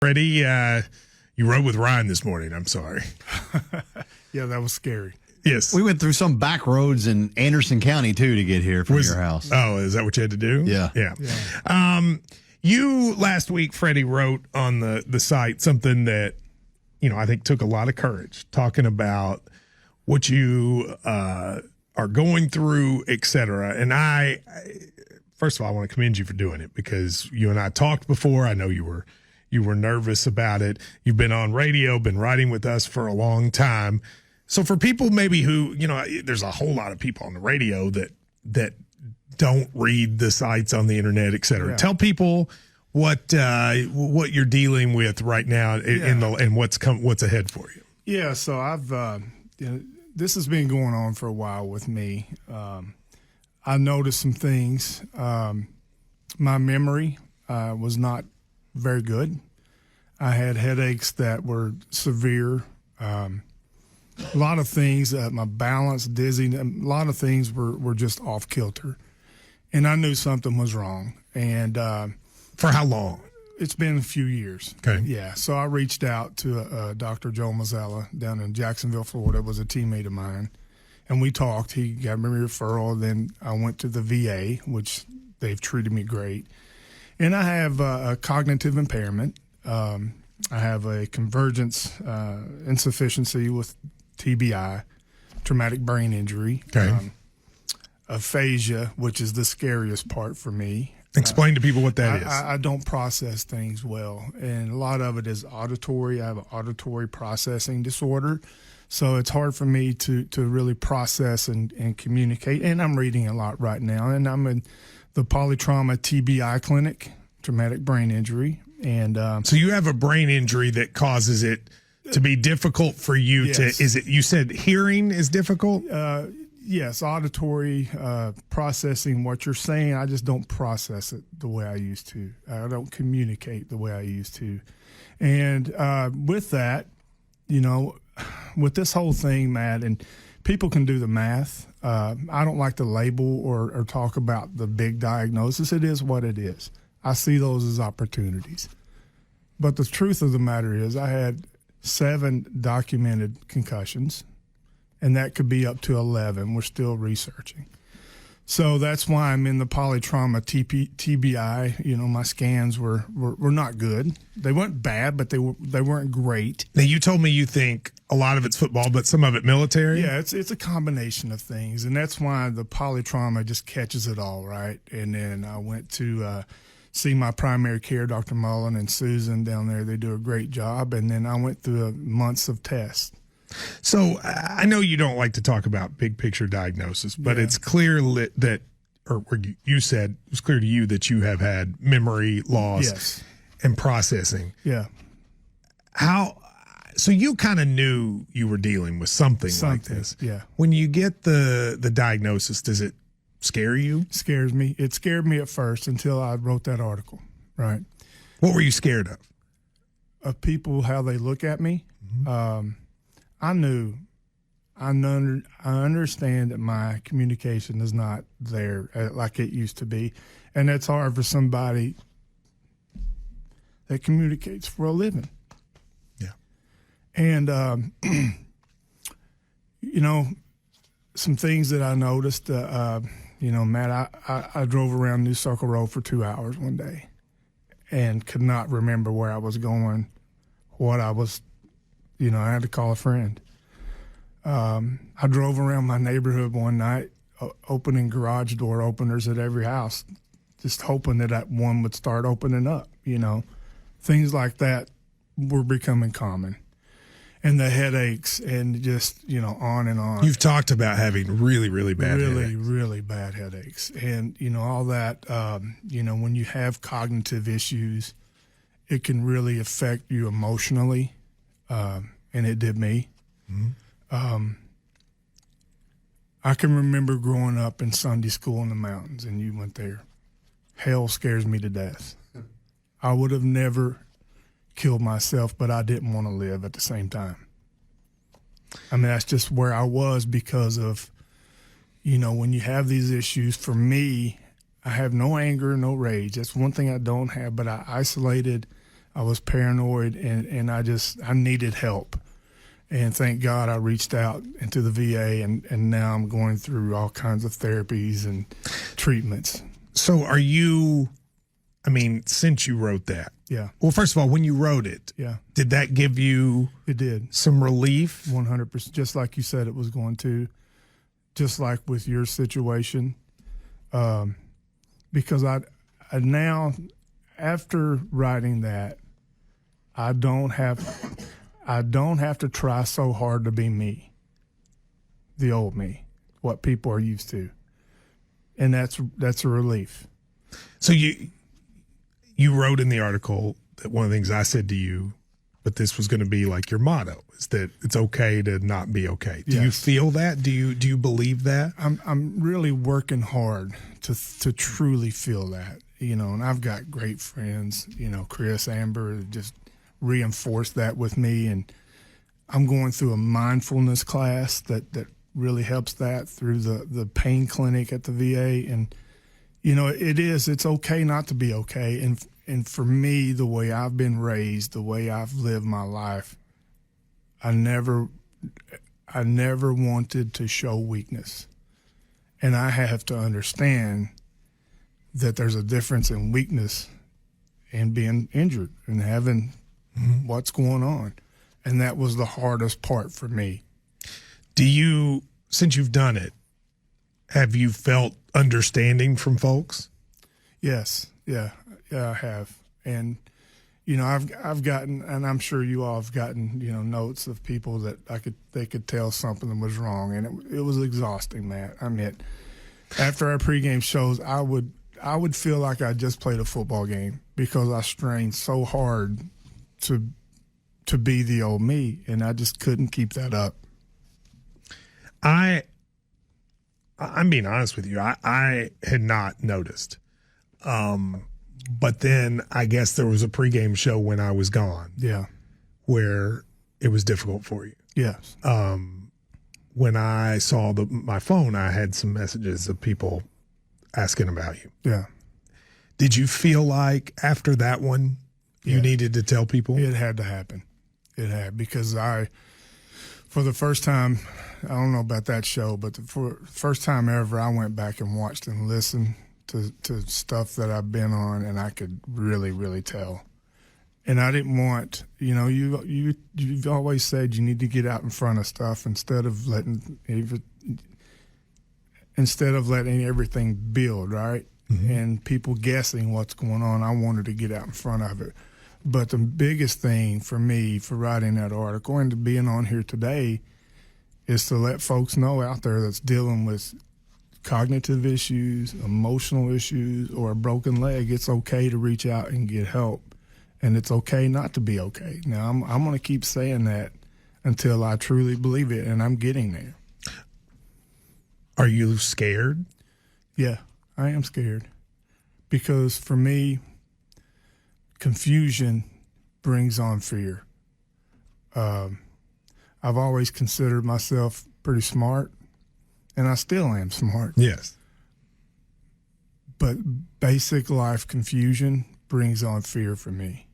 Freddie, you rode with Ryan this morning. I'm sorry. Yeah, that was scary. Yes. We went through some back roads in Anderson County, too, to get here from your house. Oh, is that what you had to do? Yeah. Yeah. You, last week, Freddie, wrote on the site something that, I think took a lot of courage, talking about what you are going through, et cetera. And first of all, I want to commend you for doing it because you and I talked before. I know you were nervous about it. You've been on radio, been writing with us for a long time. So for people maybe who, there's a whole lot of people on the radio that don't read the sites on the internet, et cetera. Yeah. Tell people what you're dealing with right now and what's ahead for you. Yeah, so I've this has been going on for a while with me. I noticed some things. My memory was not very good. I had headaches that were severe. A lot of things, my balance, dizzy, a lot of things were just off kilter. And I knew something was wrong. And for how long? It's been a few years. Okay. Yeah. So I reached out to Dr. Joe Mazzella down in Jacksonville, Florida, was a teammate of mine. And we talked. He got me a referral. Then I went to the VA, which they've treated me great. And I have a cognitive impairment. I have a convergence insufficiency with TBI, traumatic brain injury, aphasia, which is the scariest part for me. Explain to people what that is. I don't process things well, and a lot of it is auditory. I have an auditory processing disorder, so it's hard for me to really process and communicate. And I'm reading a lot right now, and I'm in the polytrauma TBI clinic, traumatic brain injury. And so you have a brain injury that causes it to be difficult for you. Yes. You said hearing is difficult? Yes, auditory processing what you're saying. I just don't process it the way I used to. I don't communicate the way I used to. And with that, with this whole thing, Matt, and people can do the math. I don't like to label or talk about the big diagnosis. It is what it is. I see those as opportunities. But the truth of the matter is I had 7 documented concussions, and that could be up to 11. We're still researching. So that's why I'm in the polytrauma TBI. My scans were not good. They weren't bad, but they weren't great. Now, you told me you think a lot of it's football, but some of it military? Yeah, it's a combination of things, and that's why the polytrauma just catches it all, right? And then I went to see my primary care, Dr. Mullen and Susan down there. They do a great job. And then I went through months of tests. So I know you don't like to talk about big picture diagnosis, but it's clear that, or you said, it was clear to you that you have had memory loss and processing. Yeah. So you kind of knew you were dealing with something like this. Yeah. When you get the diagnosis, does it scare you? Scares me. It scared me at first until I wrote that article, right? What were you scared of? Of people, how they look at me. Mm-hmm. I understand that my communication is not there like it used to be. And that's hard for somebody that communicates for a living. Yeah. And, some things that I noticed, Matt, I drove around New Circle Road for 2 hours one day and could not remember where I was going, what I was, I had to call a friend. I drove around my neighborhood one night, opening garage door openers at every house, just hoping that one would start opening up, Things like that were becoming common. And the headaches and just, on and on. You've talked about having really, really bad headaches. Really bad headaches. And, all that, when you have cognitive issues, it can really affect you emotionally. And it did me. Mm-hmm. I can remember growing up in Sunday school in the mountains, and you went there. Hell scares me to death. I would have never killed myself, but I didn't want to live at the same time. I mean, that's just where I was because of, when you have these issues, for me, I have no anger, no rage. That's one thing I don't have, but I isolated I was paranoid, and I needed help. And thank God I reached out into the VA, and now I'm going through all kinds of therapies and treatments. So are you, I mean, since you wrote that, Yeah. well, first of all, when you wrote it, Yeah. did that give you It did. some relief? 100%, just like you said it was going to, just like with your situation. Because I now, after writing that, I don't have to try so hard to be me, the old me, what people are used to. And that's a relief. So you wrote in the article that one of the things I said to you, but this was going to be like your motto, is that it's okay to not be okay. Do you Yes. feel that? Do you believe that? I'm really working hard to truly feel that, and I've got great friends, Chris, Amber, just reinforced that with me. And I'm going through a mindfulness class that really helps that through the pain clinic at the VA. And, it's okay not to be okay. And for me, the way I've been raised, the way I've lived my life, I never wanted to show weakness. And I have to understand that there's a difference in weakness and being injured and having what's going on. And that was the hardest part for me. Since you've done it, have you felt understanding from folks? Yes. Yeah, I have. And, I've gotten, and I'm sure you all have gotten, notes of people that they could tell something was wrong. And it was exhausting, Matt. I mean, after our pregame shows, I would feel like I just played a football game because I strained so hard to be the old me, and I just couldn't keep that up. I'm being honest with you. I had not noticed. But then I guess there was a pregame show when I was gone. Yeah. Where it was difficult for you. Yes. When I saw my phone, I had some messages of people asking about you. Yeah. Did you feel like after that one, you needed to tell people? It had to happen. It had, because for the first time, I don't know about that show, but for the first time ever, I went back and watched and listened to stuff that I've been on, and I could really, really tell. And I didn't want, you've always said you need to get out in front of stuff instead of letting everything build, right? Mm-hmm. And people guessing what's going on. I wanted to get out in front of it. But the biggest thing for me for writing that article and to being on here today is to let folks know out there that's dealing with cognitive issues, emotional issues, or a broken leg, it's okay to reach out and get help. And it's okay not to be okay. Now, I'm going to keep saying that until I truly believe it, and I'm getting there. Are you scared? Yeah, I am scared. Because for me, confusion brings on fear. I've always considered myself pretty smart, and I still am smart. Yes. But basic life confusion brings on fear for me.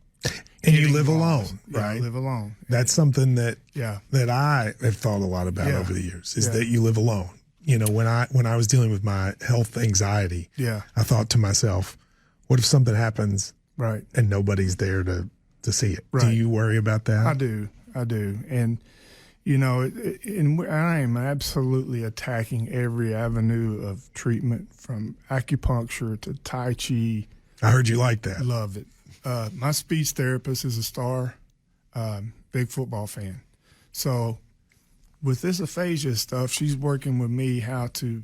And you live alone, right? Yeah, I live alone. That's something that Yeah. that I have thought a lot about Yeah. over the years, is Yeah. that you live alone. When I was dealing with my health anxiety, Yeah. I thought to myself, what if something happens Right. and nobody's there to see it? Do Right. you worry about that? I do. And, and I am absolutely attacking every avenue of treatment, from acupuncture to Tai Chi. I heard you like that. Love it. My speech therapist is a star, big football fan. So with this aphasia stuff, she's working with me how to,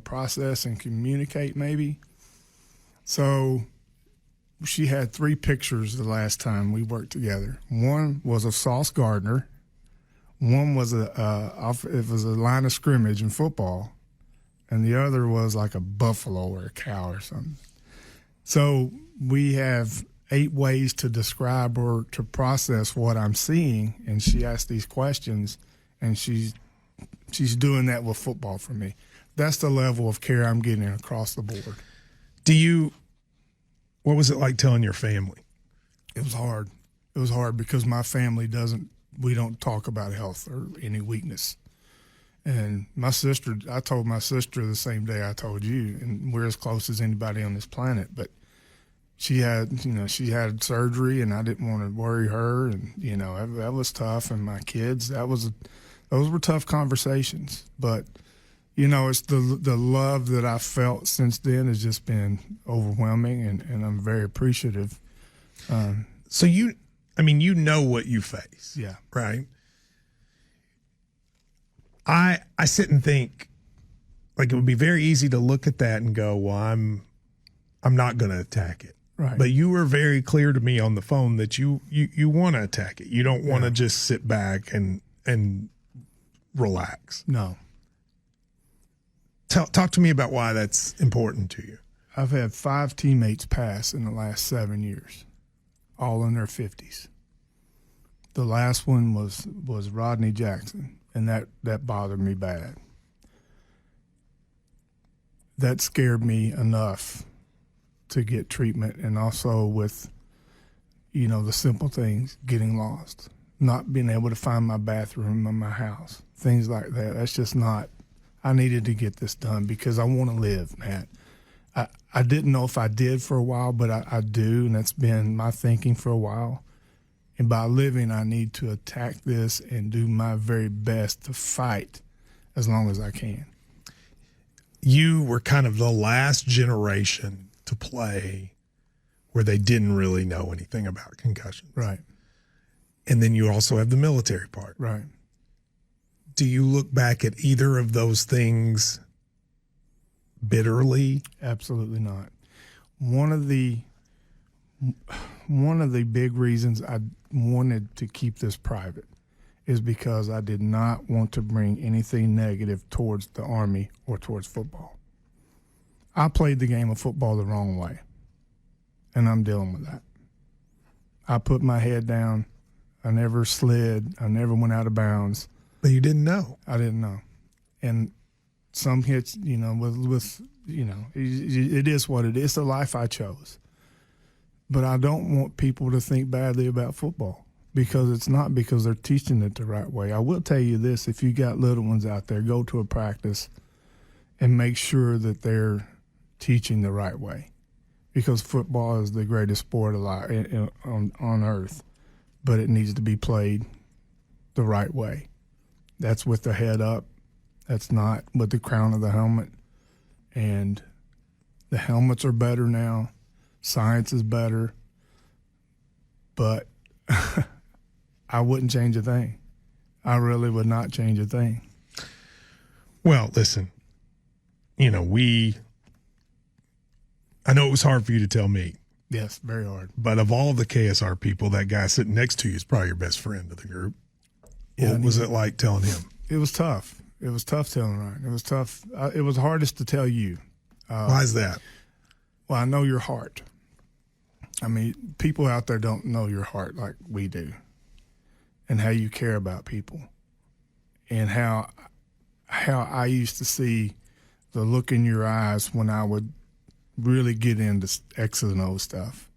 process and communicate maybe. So she had 3 pictures the last time we worked together. One was of Sauce Gardner. One was it was a line of scrimmage in football, and the other was like a buffalo or a cow or something. So we have 8 ways to describe or to process what I'm seeing, and she asked these questions, and she's doing that with football for me. That's the level of care I'm getting across the board. What was it like telling your family? It was hard. It was hard because my family we don't talk about health or any weakness. And my sister, I told my sister the same day I told you, and we're as close as anybody on this planet, but she had surgery, and I didn't want to worry her, and that was tough. And my kids, those were tough conversations. But it's the love that I felt since then has just been overwhelming, and I'm very appreciative. So you know what you face, Yeah, right? I sit and think, like, it would be very easy to look at that and go, well, I'm not going to attack it. right. But you were very clear to me on the phone that you want to attack it. You don't want to just sit back and relax. No. Talk to me about why that's important to you. I've had 5 teammates pass in the last 7 years, all in their 50s. The last one was Rodney Jackson, and that bothered me bad. That scared me enough to get treatment, and also with, the simple things, getting lost, not being able to find my bathroom in my house, things like that. That's just not, I needed to get this done because I want to live, man. I didn't know if I did for a while, but I do, and that's been my thinking for a while. And by living, I need to attack this and do my very best to fight as long as I can. You were kind of the last generation to play where they didn't really know anything about concussions. Right. And then you also have the military part. Right. Do you look back at either of those things bitterly? Absolutely not. One of the big reasons I wanted to keep this private is because I did not want to bring anything negative towards the Army or towards football. I played the game of football the wrong way, and I'm dealing with that. I put my head down. I never slid. I never went out of bounds. But you didn't know. I didn't know. And some hits, it is what it is. It's the life I chose. But I don't want people to think badly about football because it's not because they're teaching it the right way. I will tell you this, if you got little ones out there, go to a practice and make sure that they're teaching the right way because football is the greatest sport alive on earth, but it needs to be played the right way. That's with the head up. That's not with the crown of the helmet. And the helmets are better now. Science is better. But I wouldn't change a thing. I really would not change a thing. Well, listen, I know it was hard for you to tell me. Yes, very hard. But of all the KSR people, that guy sitting next to you is probably your best friend of the group. Yeah, what was it like telling him? It was tough. It was tough telling Ryan. It was tough. It was hardest to tell you. Why is that? Well, I know your heart. I mean, people out there don't know your heart like we do, and how you care about people, and how I used to see the look in your eyes when I would really get into X's and O's stuff,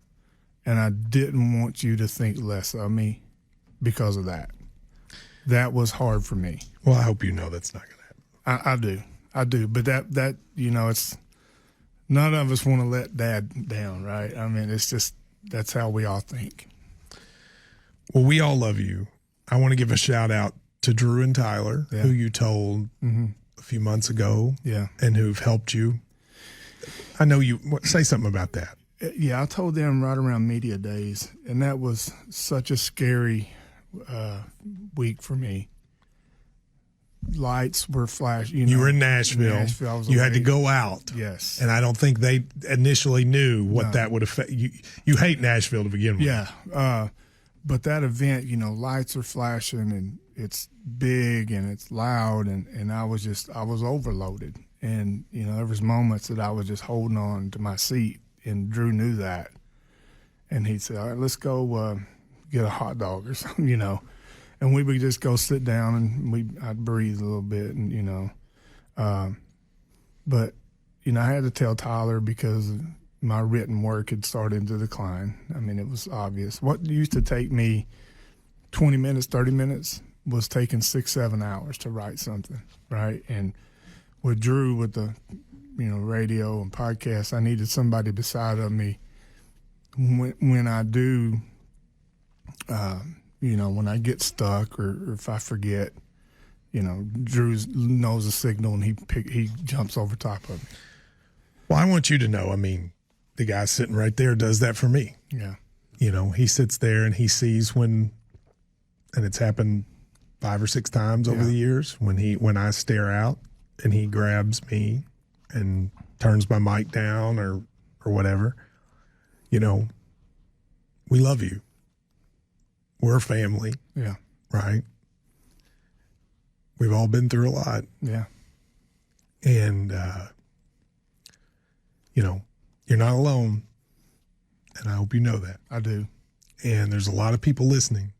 and I didn't want you to think less of me because of that. That was hard for me. Well, I hope you know that's not going to happen. I do. But that it's none of us want to let Dad down, right? I mean, it's just that's how we all think. Well, we all love you. I want to give a shout out to Drew and Tyler, who you told a few months ago, and who've helped you. I know you say something about that. Yeah, I told them right around media days, and that was such a scary week for me. Lights were flashing. You were in Nashville. You had to go out. Yes. And I don't think they initially knew what that would affect. You hate Nashville to begin with. Yeah. But that event, lights are flashing and it's big and it's loud and I was overloaded. And, there was moments that I was just holding on to my seat and Drew knew that. And he said, all right, let's go get a hot dog or something, And we would just go sit down and I'd breathe a little bit and, but, I had to tell Tyler because my written work had started to decline. I mean, it was obvious. What used to take me 20 minutes, 30 minutes was taking 6-7 hours to write something, right? And with Drew, with the radio and podcasts, I needed somebody beside of me when I do, when I get stuck or if I forget, Drew knows the signal and he jumps over top of me. Well, I want you to know, I mean, the guy sitting right there does that for me. Yeah. He sits there and he sees and it's happened 5 or 6 times over the years when I stare out and he grabs me and turns my mic down or whatever. We love you. We're a family. Yeah. Right? We've all been through a lot. Yeah. And, you're not alone. And I hope you know that. I do. And there's a lot of people listening.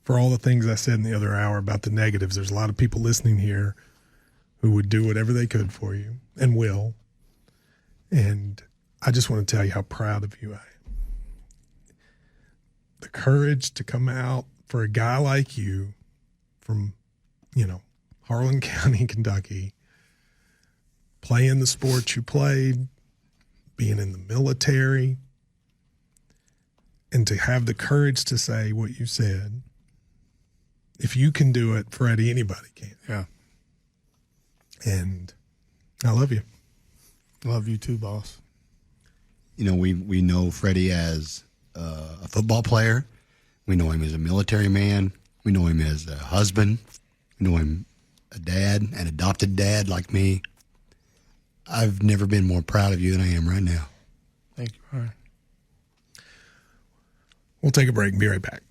For all the things I said in the other hour about the negatives, there's a lot of people listening here who would do whatever they could for you and will. And I just want to tell you how proud of you I am. The courage to come out for a guy like you from, Harlan County, Kentucky, playing the sports you played, being in the military, and to have the courage to say what you said. If you can do it, Freddie, anybody can. Yeah. And I love you. Love you too, boss. We know Freddie as a football player. We know him as a military man. We know him as a husband. We know him a dad, an adopted dad like me. I've never been more proud of you than I am right now. Thank you. All right. We'll take a break and be right back.